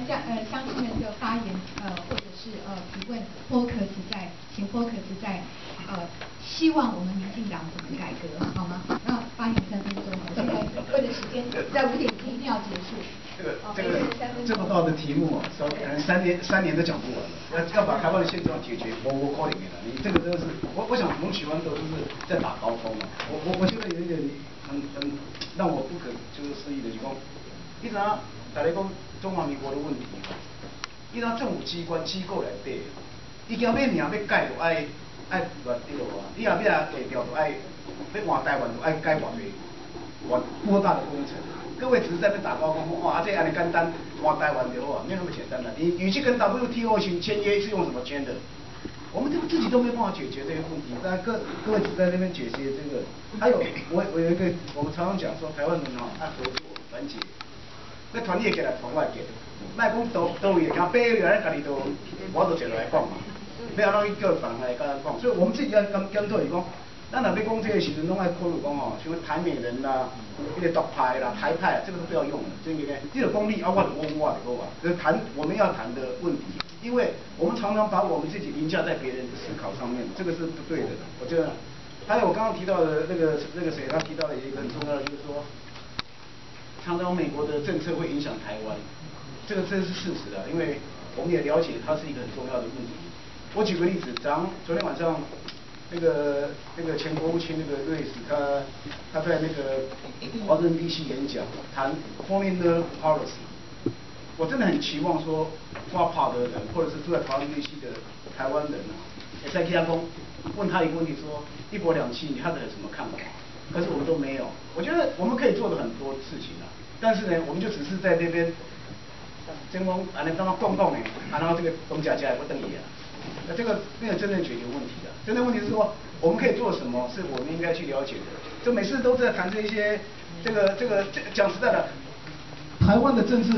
相信的这个发言或者是提问 focus 在，请 focus 在希望我们民进党怎么改革，好吗？那发言3分钟，现在为了时间，在5点1一定要结束。这么高的题目可能3年都讲不完了。要把台湾的现状解决，我靠你了。你这个真的是，我想我们许完都是在打高空了。我觉得有一点很让我不可思议的情况，你知道，大家讲中华民国的问题，你知道政府机构来对，伊今要名要改就爱乱掉啊，你后尾啊下调就爱要换台湾就爱改偌济，多大的工程？各位只是在那打高空，哇，这样的简单，换台湾就好啊，没有那么简单的。你去跟 WTO 签约是用什么签的？我们自己都没有办法解决这个问题，但各位只在那边解决这个。还有我有一个，我们常常讲说，台湾人爱合作团结，那团结起来团外结，卖讲都位，像北约咱家己都，我都坐落来讲嘛，不要让伊叫别人来跟咱讲，所以我们自己要检讨是讲。咱若要讲这个时阵，拢爱考虑讲哦，像台美人啦、那个独派啦、台派，这个都不要用了，这个呢，这个功力啊，我就我就好啊，就是谈我们要谈的问题，因为我们常常把我们自己凌驾在别人的思考上面，这个是不对的。我觉得，还有我刚刚提到的那个谁，他提到的一个很重要的，就是说，常常美国的政策会影响台湾，这是事实的，因为我们也了解它是一个很重要的问题。我举个例子，昨天晚上。那个前国务卿那个瑞斯，他在那个华盛顿 DC 演讲，谈 foreign policy。我真的很期望说，发跑的人或者是住在华盛顿 DC 的台湾人啊，也在跟他问他一个问题说，一国两制，他的什么看法？可是我们都没有。我觉得我们可以做的很多事情啊，但是呢，我们就只是在那边，真讲安尼当讲呢，然后这个东家也不等伊啊。那这个没有真正解决问题的，真正问题是说我们可以做什么，是我们应该去了解的。就每次都在谈这些，这个讲实在的，台湾的政治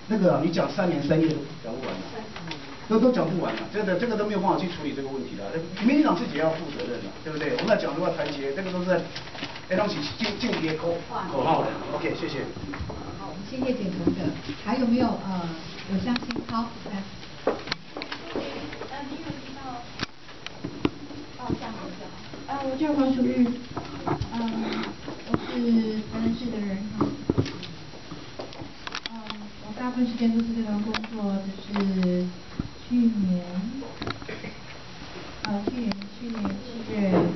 那个你讲3年3夜都讲不完了，都讲不完了，真的这个都没有办法去处理这个问题的。民进党自己也要负责任的，对不对？我们要讲如何团结，这个都是在让起进别口号的。OK， 谢谢。好，我们谢谢简同的，还有没有我相信好来。我叫黄淑玉，我是台南市的人哈，我大部分时间都是这份工作，就是去年7月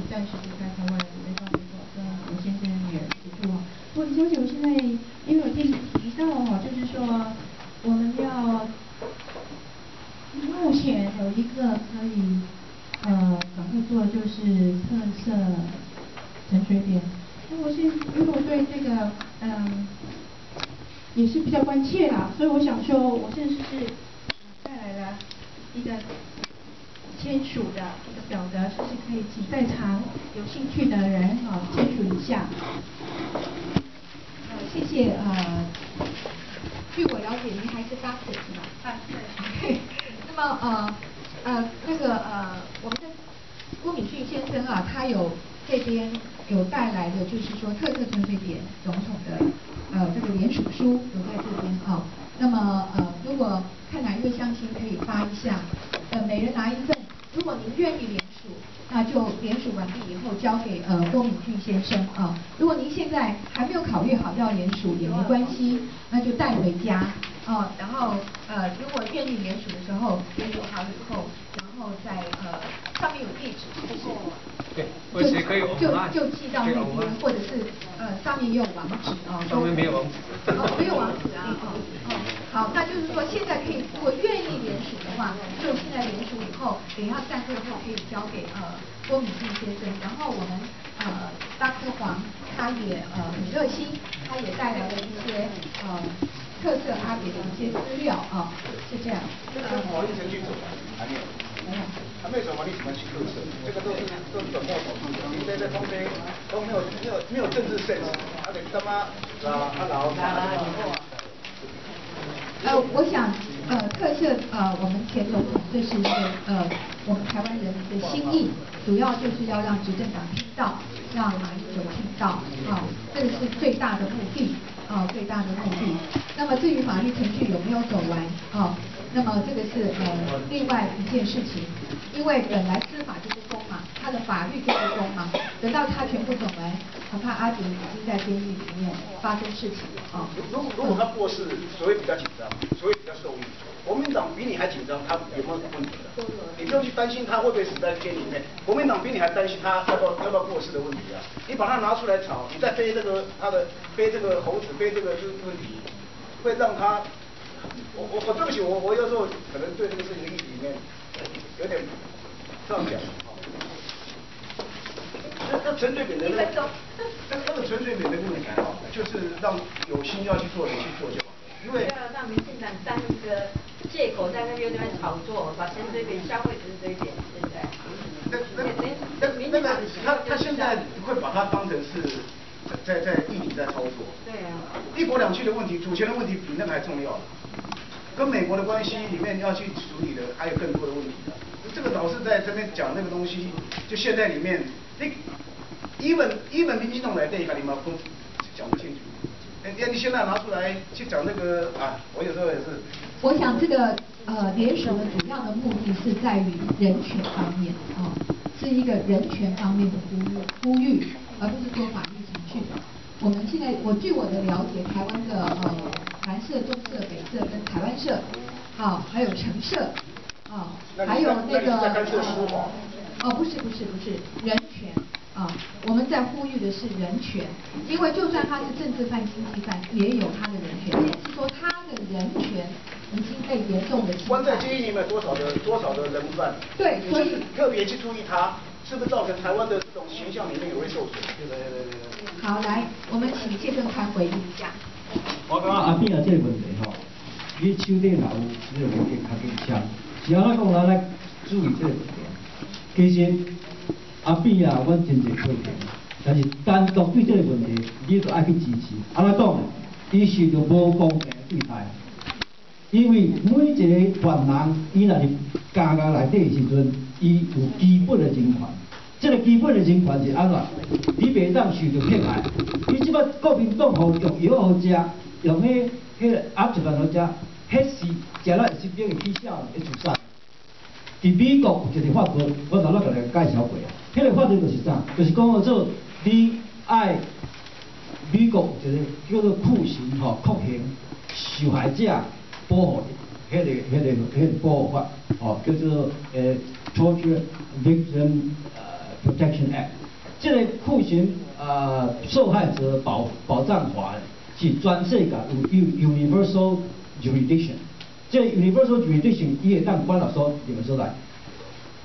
暂时离开台湾，来到美国跟我先生女儿一起住哈。不过李小姐，我现在因为我听你提到哈，就是说我们要目前有一个可以。赶快做的就是特色沉水点。那因为我对这个也是比较关切啦，所以我想说，我现在是带来了一个签署的一个表格，就是可以请在场有兴趣的人签署一下。谢谢据我了解，您还是 doctor 是吧？对。那么我们的郭敏俊先生啊，他这边有带来的，就是说特色沉水点总统的这个联署书有在这边啊。那么如果看哪一位乡亲可以发一下，每人拿一份。如果您愿意联署，那就联署完毕以后交给郭敏俊先生啊。如果您现在还没有考虑好要联署也没关系，那就带回家哦。然后如果愿意联署的时候联署好以后，然后在上面有地址，就寄到那边，或者是上面也有网址啊。上面没有网址。没有网址啊。好，那就是说现在可以，如果愿意联署的话，就现在联署以后，等一下散会后可以交给郭敏俊先生。然后我们Dr. 黄他也很热心，他也带来了一些特色阿别的一些资料啊，是这样。这个法律程序走完还没有？还没有走完，你怎么去特色？这个都是本末倒置的。你在中间都没有政治 sense， 而且他妈我想特色我们前总统这是一个我们台湾人民的心意，主要就是要让执政党听到，让马英九听到，这个是最大的目的。最大的目的。那么至于法律程序有没有走完那么这个是另外一件事情，因为本来司法就不公嘛，他的法律就不公嘛，等到他全部走完，恐怕阿扁已经在监狱里面发生事情如果他过世，所谓比较紧张，所谓比较受益，国民党比你还紧张，他有没有问题的？你不用去担心他会不会死在监里面，国民党比你还担心他要不要过世的问题啊！你把他拿出来炒，你再背这个背这个猴子，背这个问题，会让他。我对不起，我有时候可能对这个事情的议题里面有点这样讲那陈水扁的那个陈水扁的问题就是让有心要去做的去做就好了，因为让民进党当一个借口在那边炒作，把陈水扁消费成这一点，现在。他现在会把它当成是在议题在操作。对啊。一国两制的问题，主权的问题比那个还重要。跟美国的关系里面要去处理的还有更多的问题的，这个老是在这边讲那个东西，就现在里面，even 民进党来对一个你们讲不清楚，你现在拿出来去讲那个我有时候也是。我想这个联署的主要的目的是在于人权方面是一个人权方面的呼吁，而不是说法律程序。我们现在据我的了解，台湾的南社、中社、北社跟台湾社，还有城社，还有那个不是人权我们在呼吁的是人权，因为就算他是政治犯、经济犯，也有他的人权，也是说他的人权已经被严重的侵犯。关在监狱里面多少的人犯？对，所以特别去注意他是不是造成台湾的这种形象里面有会受损。对。好，来，我们请谢正宽回应一下。我感觉阿扁这个问题你手底若有这个问题较紧张，是安怎讲咱来注意这个问题。其实阿扁阮真侪推荐，但是单独对这个问题，你就爱去支持。安怎讲呢？伊受到无公平对待，因为每一个犯人，伊若是监狱内底的时阵，伊有基本的人权。这个基本的人权是安怎？你袂当受到迫害。你即摆国民党用药好食，用迄个鸭子饭好食，迄是食了会心病的起笑会自杀。伫美国有一个法律，我头仔甲你介绍过啊。迄个法律就是啥？就是讲做你爱美国有一个叫做酷刑酷刑受害者保护迄个保护法叫做Torture Victim Protection Act。这个酷刑受害者保障法是全世界有 universal jurisdiction。这个 universal jurisdiction 伊会当管辖任何所在。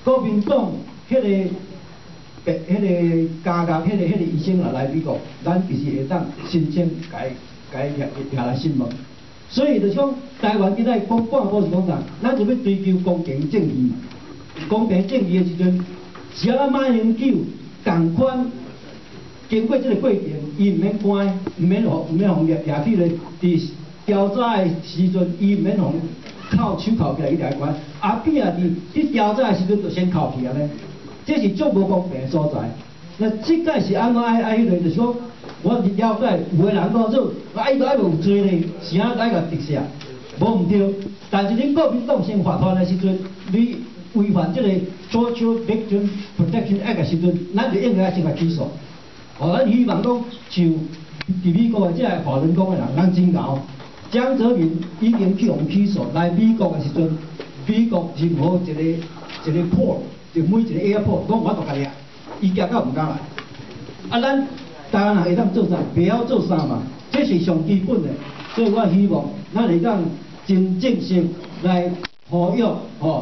国民党迄个监狱迄个医生来美国，咱其实会当申请改下来审问。所以就讲台湾现在讲半步是讲啥，咱就要追求公平正义嘛。公平正义的时阵，只要马英九同款经过这个过程，伊唔免关，唔免互掠去咧，伫调查的时阵，伊唔免互靠手铐起来，伊来关。阿扁伫调查的时阵就先铐起来咧，这是足无公平的所在。那即个是安怎爱迄个，就是讲我了解有个人讲做，伊都爱有罪咧，是安爱甲特赦，无毋对。但是恁国民党先法团的时阵，你违反这个 Torture Victim Protection Act 的时阵，咱就应该先来起诉。咱希望讲像伫美国的这个法轮功的人真牛，江泽民已经去互起诉，来美国的时阵，美国任何一个 port， 就每一个 airport， 讲我都甲你伊惊到唔敢来。咱台湾人会当做啥？袂晓做啥嘛？这是上基本的，所以我希望咱会当真正式来呼吁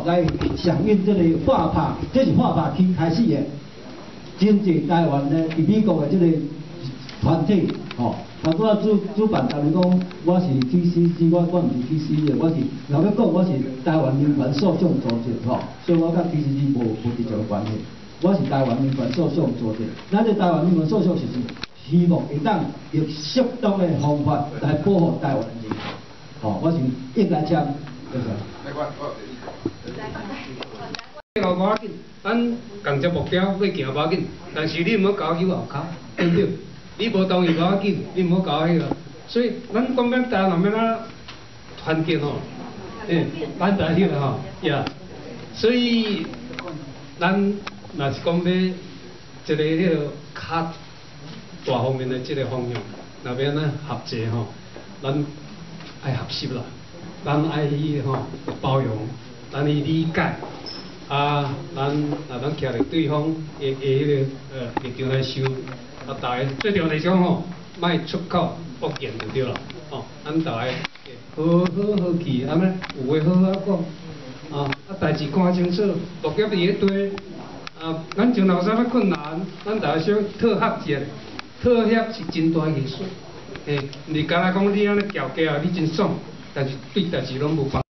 来响应这个画拍，这是画拍开始的。真济台湾的伫美国的这个团体，他拄主办，但是讲我是 TCC， 我毋是 TCC 的，我是若要讲我是台湾人权诉讼组织，所以我甲 TCC 无直接关系。我是台湾人权诉讼组织，咱这台湾人权诉讼是希望会当用适当的方法来保护台湾人。我是应该将，对不对？无要紧，咱共只目标要行无要紧，但是你毋好搞有后脚，对不对？你无同意无要紧，你毋好搞迄个所以咱讲要大家若要哪团结吼，咱大迄个吼，呀，所以咱若是讲要一个迄个较大方面的即个方向，若要咱合作吼，咱爱合适啦，咱爱去吼包容，咱去理解。咱徛伫对方迄个立场来想，大家最重要来讲吼，莫出口恶言就对啦，咱大家好去，安尼有话好好讲，代志看清楚，落叶伫咧堆，咱前头有啥物困难，咱大家小讨合一下，讨合是真大艺术，毋是干那讲你安尼叫价，你真爽，但是对代志拢无帮。